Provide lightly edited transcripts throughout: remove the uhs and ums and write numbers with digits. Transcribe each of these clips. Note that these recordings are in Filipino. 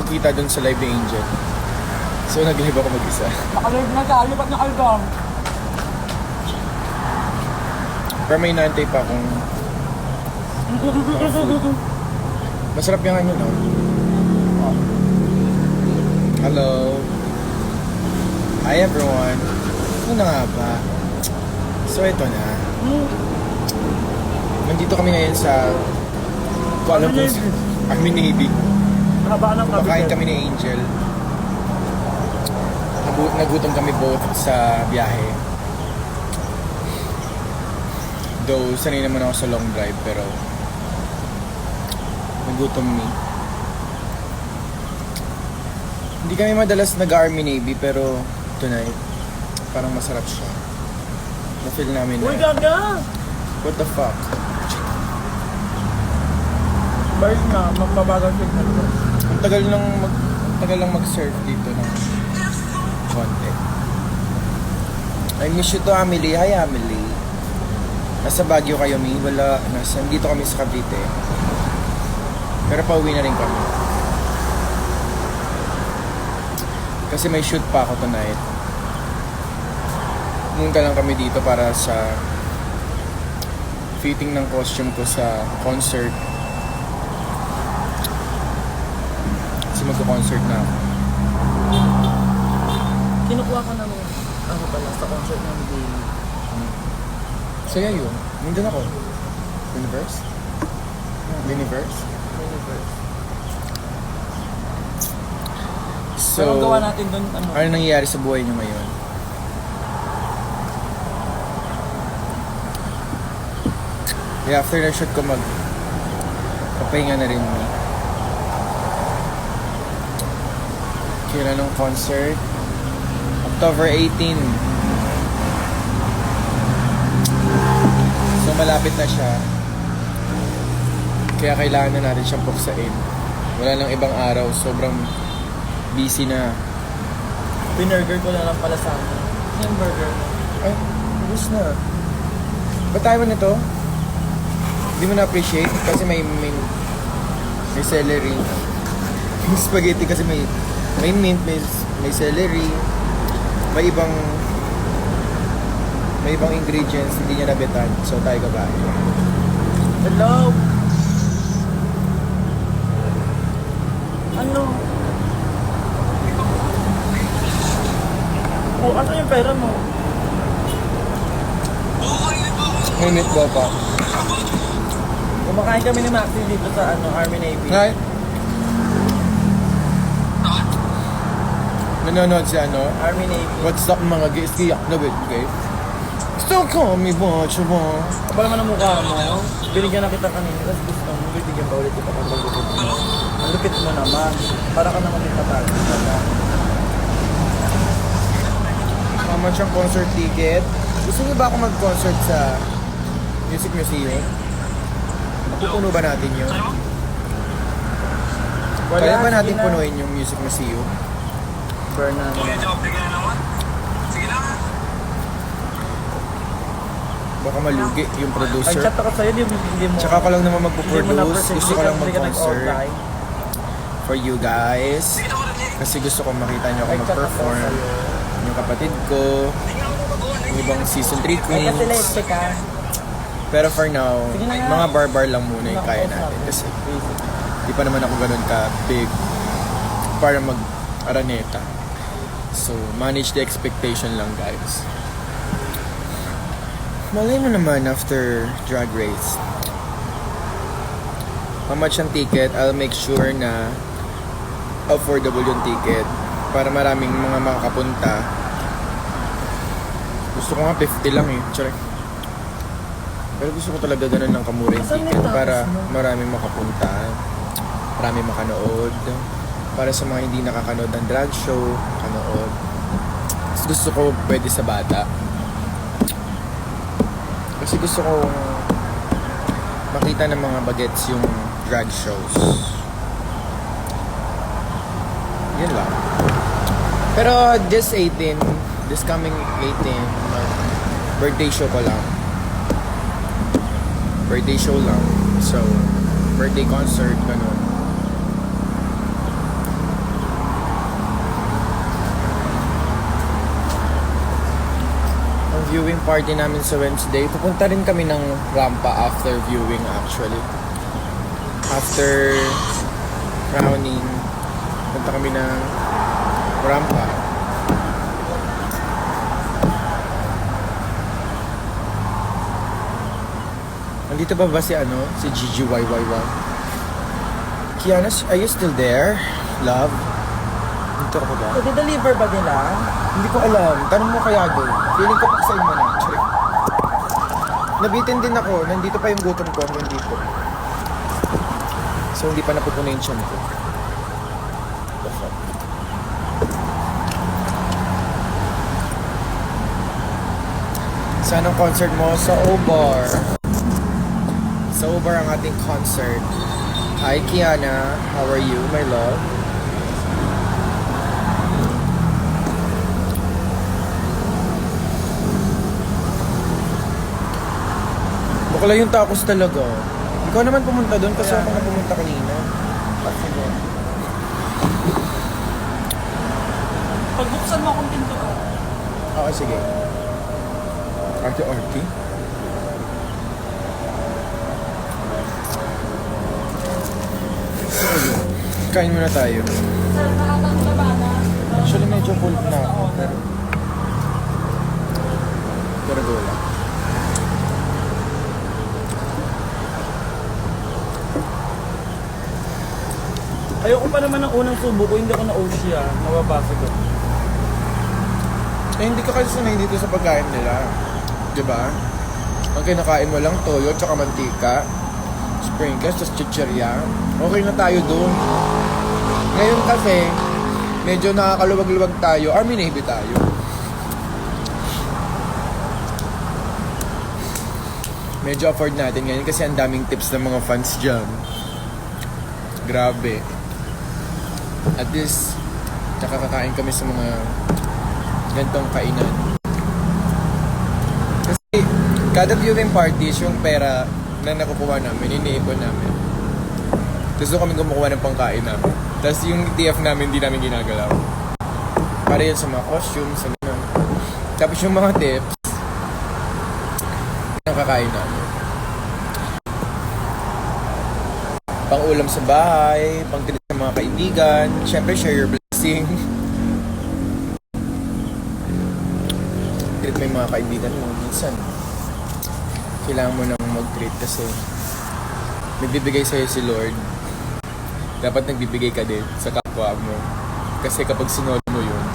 magkita dun sa live ni Angel. So nag-live ako mag-isa. Nakalive na tayo, ba't nakalgam? Pero may inaantay pa akong mga food. Masarap yung ano, no? Hello. Hi everyone. Ano na nga ba? So ito na. Nandito kami ngayon sa Kuala Lumpur, Army Navy. Habaan ng Pakain kabit. kami ni Angel. Nagutom kami both sa biyahe. Though, sanay naman ako sa long drive, pero nagutom me. Hindi kami madalas nag-Army Navy, pero tonight, parang masarap siya. Na-feel namin Uy, na, gaga! what the fuck? Balik na, magbabagang signal ko. Ang tagal lang mag-surf dito ng konti. I miss you to, Amelie. Hi, Amelie. Nasa Baguio kayo, Mi? Wala. Dito kami sa Cavite. Pero pauwi na rin kami. Kasi may shoot pa ako tonight. Pumunta lang kami dito para sa fitting ng costume ko sa concert. Kasi magko-concert na ako. Kinukuha ka ng ano pala sa concert ng Bailey. Saya yun. Nandun ako. Universe? Universe? So, Pero ang gawa natin doon, ano? ano nangyayari sa buhay niyo ngayon? Yeah, after na shoot ko papahinga na rin mo. Kailan ng concert? October 18. So malapit na siya. Kaya kailangan na natin siyang puksain. Wala nang ibang araw, sobrang busy na. Binerger ko na lang pala sa akin. Yung burger mo. Ay, ubus na. Ba't tayo nito? Hindi mo na-appreciate kasi may celery. Yung spaghetti kasi may mint, may celery. May ibang ingredients hindi niya nabitan. So tayo kabahin. Hello! Ano? Oh, ano yung pera mo? May meatball pa. Kumakain kami ni Maxi dito sa Army Navy. Hi! Nanonood si Army Navy. What's up mga guys? Kiyak na bit, okay? Still call me watch mo. Kapal naman ang mukha mo. Binigyan na kita kanina. Tapos gusto mo, bibigyan pa ulit kita kapag lupit mo. Ang lupit mo naman. Para ka naman itatag. Mama siyang concert ticket. Gusto niyo ba ako mag-concert sa Music Museum? Pupuno ba natin yun? Kaya ba natin punuin yung Music Museum? Fernando. Baka malugi yung producer. Nag-chat ako sa'yo, hindi mo. Tsaka ko lang naman Hindi mo magpo-produce. na-present, Gusto ko lang hindi ka mag-concert nag-online. for you guys. Kasi gusto ko makita nyo ako Nag-chat ako mag-perform. sa'yo. Yung kapatid ko. Yung ibang season 3 Ay, kasi queens. late ka. Pero for now, Sige na nga. mga bar-bar lang muna yung kaya natin. Kasi di pa naman ako ganun ka-big para mag-araneta. So, manage the expectation lang, guys. Malay mo naman after Drag Race. How much ang ticket? I'll make sure na affordable yung ticket para maraming mga makakapunta. Gusto ko nga 50 lang eh. Tsaka. Pero gusto ko talaga ganun ng kamura yung ticket para maraming makapunta. Maraming makanood. Para sa mga hindi nakakanood ng drag show, kanood. Gusto ko pwede sa bata. Kasi gusto ko makita ng mga bagets yung drag shows. Yun lang. Pero this coming 18, birthday show ko lang. Birthday show lang. So, birthday concert, ganun. viewing party namin sa Wednesday. Pupunta rin kami ng Rampa after viewing actually. After crowning, punta kami ng Rampa. Nandito ba si si Gigi YYY? Kiana, are you still there? Love? Dito ka ba? deliver ba nila? Hindi ko alam. Tanong mo kaya doon. Feeling ko paksain mo na. Sorry. Nabitin din ako. Nandito pa yung gutom ko hanggang dito. So, hindi pa napupuno yung tiyan ko. The fuck? Saan ang concert mo? Sa O-Bar. Sa O-Bar ang ating concert. Hi, Kiana. How are you, my love? Bakla yung tacos talaga. Ikaw naman pumunta doon kasi ako na pumunta kanina. Possible. Pagbuksan mo akong pintuan. Oo, sige. Arte-arte. So, kain muna tayo. Actually, medyo full na ako. Pero go lang. Ayoko pa naman ng unang subo ko, hindi ako na-OC mababasa ko. Eh, hindi ka kasi sanay dito sa pagkain nila. Diba? Ang kinakain mo lang toyo, tsaka mantika, sprinkles, tapos chichirya. Okay na tayo doon. Ngayon kasi, medyo nakakaluwag-luwag tayo. Army Navy tayo. Medyo afford natin ngayon kasi ang daming tips ng mga fans dyan. Grabe. At least, tsaka kakain kami sa mga gantong kainan. Kasi, kada viewing parties, yung pera na nakukuha namin, iniipon namin. Tapos doon kami kumukuha ng pangkain namin. Tapos yung TF namin, hindi namin ginagalaw. Para yun sa mga costumes, sa mga. Tapos yung mga tips, yung kakain namin. Pang-ulam sa bahay, pang-tinit sa mga kaibigan, syempre share your blessing. Treat mo yung mga kaibigan mo. Minsan, kailangan mo nang mag-treat kasi nagbibigay sa'yo si Lord. Dapat nagbibigay ka din sa kapwa mo. Kasi kapag sinod mo yun,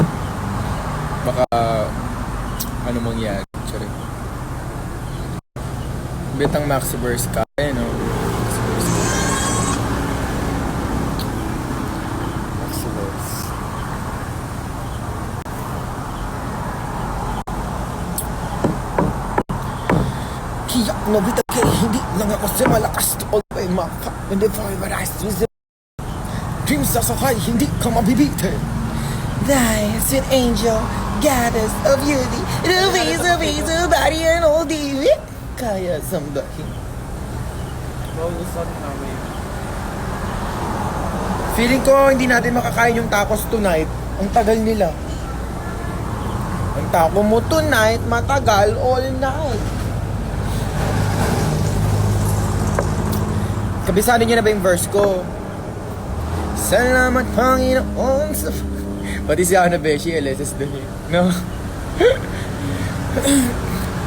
baka ano mangyari. Sorry. Bitang Maxiverse ka, no? Hiyak na bitagay, hindi lang ako si malakas to all the way maka. And if I were asked to the dreams sa sakay, hindi ka mabibitin. Thy sweet angel, goddess of beauty, the face of body and all the kaya sambahin. Bawusan namin. Feeling ko hindi natin makakain yung tacos tonight. Ang tagal nila. Ang taco mo tonight, matagal all night. Kabisanin niyo na ba yung verse ko? Salamat Panginoon sa... Pati si Ana Beshi, LSS dun eh. No?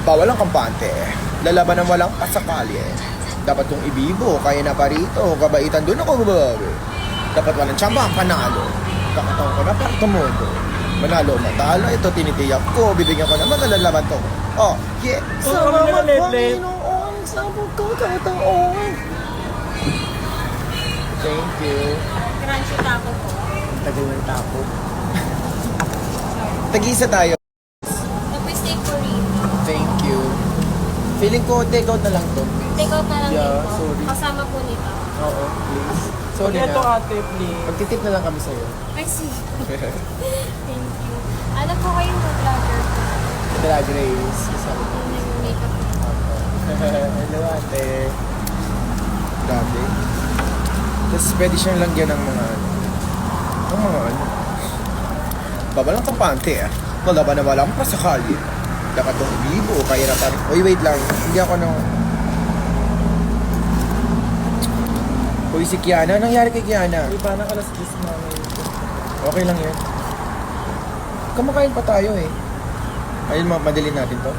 Bawal ang kampante. Lalaban ng walang pasakali. Dapat kong ibibo, kaya na parito. Kabaitan dun ako babawi. Dapat walang tsamba ang panalo. Kakataon ko na para tumodo. Manalo, matalo. Ito tinitiyak ko. Bibigyan ko naman ang lalaban to. Oh, yeah. Salamat Panginoon sa pagkakataon. Thank you. Crunchy taco po. Tagal ng tapo. Tag-isa tayo. Nag-steak po rin. Thank you. Feeling ko, take out na lang to. Take out na lang Yeah, din po. sorry. Kasama po nito. Oo, please. Sorry Ito na. ate, please. Magtitip na lang kami sa'yo. I see. Thank you. Ano po kayong vlogger po? Drag race. Kasama ko. Yung makeup po. Hello, ate. Grabe. Tapos pwede siyang lagyan ng mga Babalang kampante. Wala ba na walang pasakali? Dakatong Iblibo, kahirapan. Uy, wait lang. Hindi ako nung... Uy, si Kiana. Anong nangyari kay Kiana? Uy, paano ka alas 10 mami? Okay lang yan. Kumakain pa tayo eh. Ayun, madalin natin to.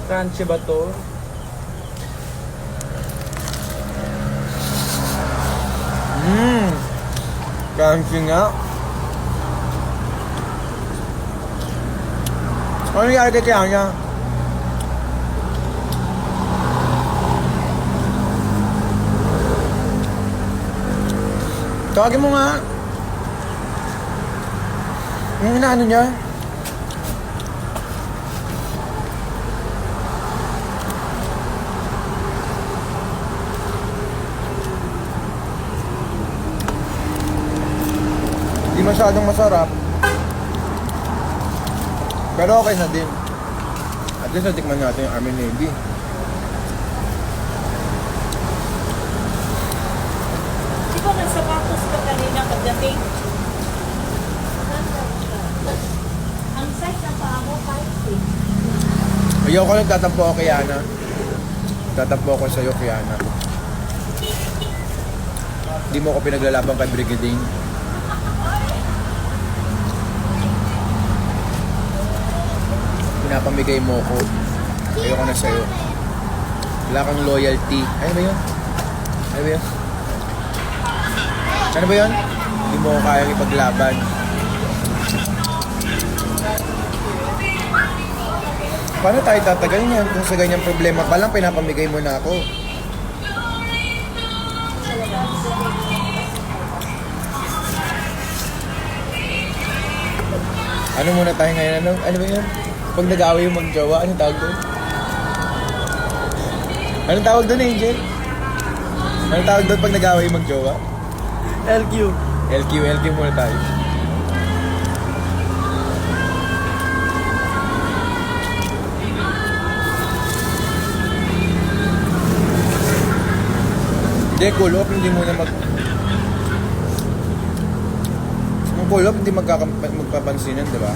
Crunchy ba to? Crunchy nga. Ano nangyari kay Kiana? Tawagin mo nga. Yung inaano niya? Hindi masyadong masarap. Pero okay na din. At least natikman natin yung Army Navy. Di ba nagsapatos ka kanina pagdating? Ang size ng paa mo, 5'8". Ayaw ko nagtatampo ako kay Yana. Tatampo ako sa'yo kay Yana. Hindi mo ako pinaglalaban kay Brigadine. Pinapamigay mo ko. Ayoko na sa'yo. Wala kang loyalty. Ano ba yun? Ano ba yun? Ano ba yun? Hindi mo ko kayang ipaglaban. Paano tayo tatagal niyan kung sa ganyang problema pa lang pinapamigay mo na ako? Ano muna tayo ngayon? Ano ba yun? Pag nag-away yung magjowa, anong tawag doon? Anong tawag doon, Angel? Anong tawag doon pag nag-away yung magjowa? LQ. LQ muna tayo. Hindi, cool off, hindi muna Yung cool off, hindi magpapansinan, di ba?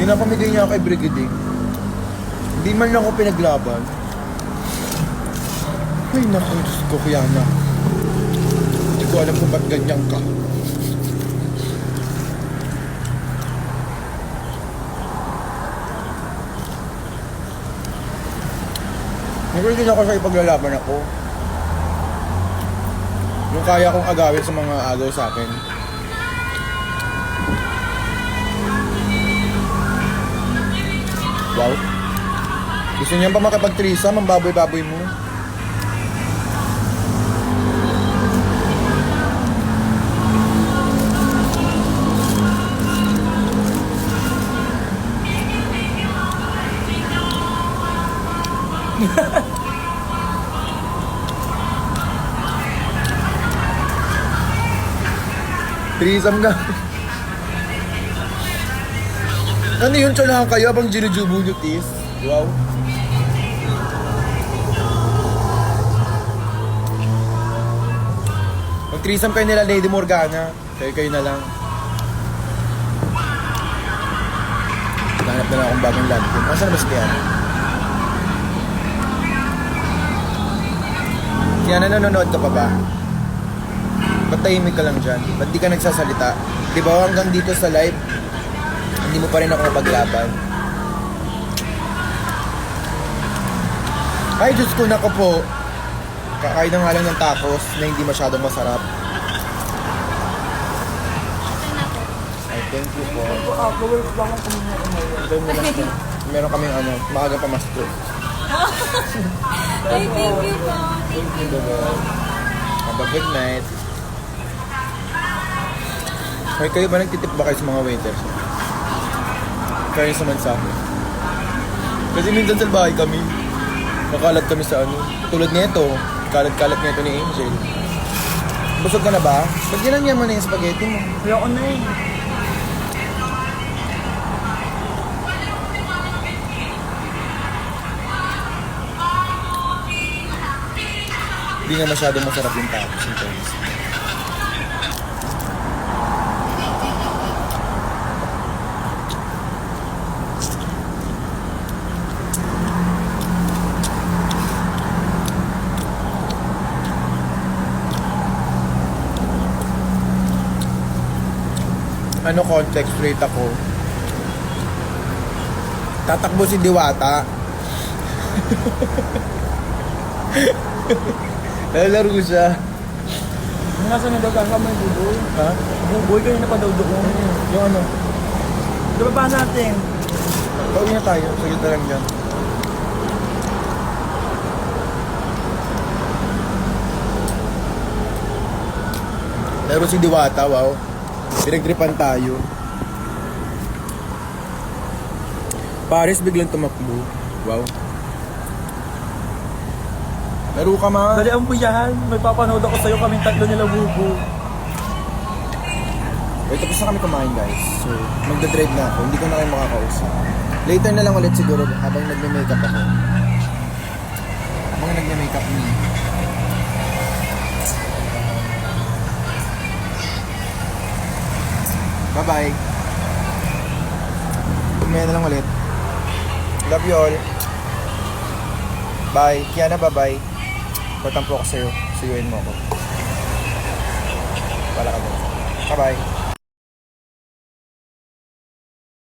Pinapamigay niya ako kay Brigadier. Hindi man lang ako pinaglaban. Ay, naku, Diyos ko, Kiana. Hindi ko alam kung ba't ganyan ka. Nagigil ako sa ipaglalaban ako. Yung kaya kong agawin sa mga agaw sa akin. Wow. Gusto niyan pa makapag-threesome, ang baboy-baboy mo. Threesome na. Ano yun? Tsalahan kayo habang ginujubo nyo, tis? Wow. Mag-threesome kayo nila Lady Morgana. Kayo na lang. Hanap na lang akong bagong landing. Asa na ba si Kiana? Kiana, nanonood ka pa ba? Ba't tahimik ka lang dyan? Ba't di ka nagsasalita? Di ba hanggang dito sa live, hindi mo pa rin ako mapaglaban? Ay, Diyos ko, nako po. Kakain na nga lang ng tacos na hindi masyadong masarap. Ay, thank you po. Gawin ko lang kung kumain. Meron kaming maaga pamasko. Ay, thank you po. Thank you, Bebe. Have a good night. Ay, kayo ba nagtitip ba kayo sa mga waiters? Kaya naman sa akin. Kasi minsan sa bahay kami, makalat kami sa tulad nito, kalat-kalat nito ni Angel. Busog ka na ba? Ba't ginanyan mo na yung spaghetti mo? Ayoko na eh. Hindi nga masyadong masarap yung tacos. ano, context straight ako. Tatakbo si Diwata. Lalaro siya. Yung nasa na daw kasama yung buboy. Ha? Buboy kayo na pa daw doon. Yung ano? Di ba ba natin? Pauwi na tayo. Sige na lang dyan. Laro si Diwata, wow. Pinagtripan tayo. Paris biglang tumakbo. Wow. Laro ka ma. Dali ang puyahan. May papanood ako sa'yo kaming tatlo nila bubo. Wait, tapos na kami kumain guys. So, magdadrive na ako. Hindi ko na kayo makakausap. Later na lang ulit siguro habang nagme-makeup ako. Habang nagme-makeup ni. Bye-bye. Kumaya na lang ulit. Love you all. Bye. Kiana, bye-bye. Patampo ako sa'yo. Suyuin mo ako. Wala ka doon. Bye-bye.